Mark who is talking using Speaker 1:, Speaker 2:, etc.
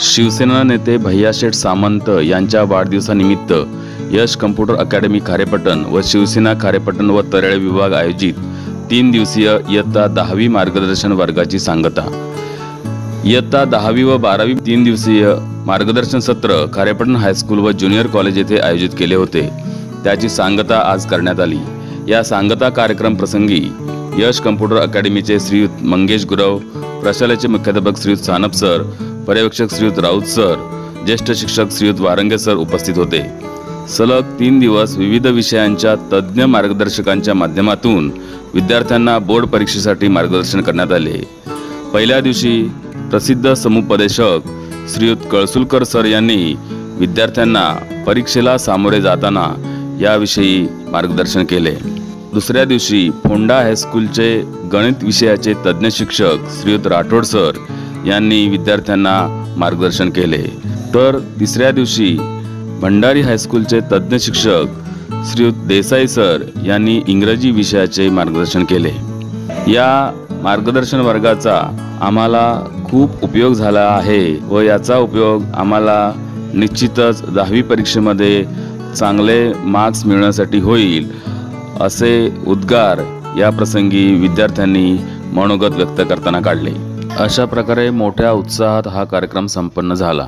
Speaker 1: शिवसेना नेते भैयाशेठ सामंत यांच्या वाढदिवसानिमित्त यश कम्प्युटर अकॅडमी खारेपटण व शिवसेना खारेपटण व तरेळे विभाग आयोजित 3 दिवसीय इयत्ता 10वी मार्गदर्शन वर्गाची सांगता। इयत्ता 10वी व 12वी 3 दिवसीय मार्गदर्शन सत्र खारेपटण हायस्कूल व ज्युनियर कॉलेज येथे आयोजित केले होते। त्याची सांगता आज करण्यात आली। या सांगता कार्यक्रम प्रसंगी यश कम्प्युटर अकॅडमीचे श्रीयुत मंगेश गुरव, प्रशालेचे मुख्याध्यापक श्रीयुत सानप सर, पर्यवेक्षक श्रीयुत राऊत सर, ज्येष्ठ शिक्षक श्रीयुत वारंगे सर उपस्थित होते। सलग 3 दिवस विविध विषयांच्या तज्ज्ञ मार्गदर्शकांच्या माध्यमातून विद्यार्थ्यांना बोर्ड परीक्षेसाठी मार्गदर्शन करण्यात आले। पहिल्या दिवशी प्रसिद्ध समुपदेशक श्रीयुत कळसुलकर सर यांनी विद्यार्थ्यांना परीक्षेला सामोरे जाताना याविषयी मार्गदर्शन केले। दुसऱ्या दिवशी फोंडा हायस्कूलचे गणित विषयाचे तज्ज्ञ शिक्षक श्रीयुत राठोड सर यांनी विद्यार्थ्यांना मार्गदर्शन केले। तर तिसऱ्या दिवशी भंडारी हायस्कूलचे तज्ज्ञ शिक्षक श्रीयुत देसाई सर यांनी इंग्रजी विषयाचे मार्गदर्शन केले। या मार्गदर्शन वर्गाचा आम्हाला खूप उपयोग झाला आहे व याचा उपयोग आम्हाला निश्चितच 10वी परीक्षेमध्ये चांगले मार्क्स मिळवण्यासाठी होईल, असे उद्गार या प्रसंगी विद्यार्थ्यांनी मनोगत व्यक्त करताना काढले। अशा प्रकारे मोठ्या उत्साहात हा कार्यक्रम संपन्न झाला।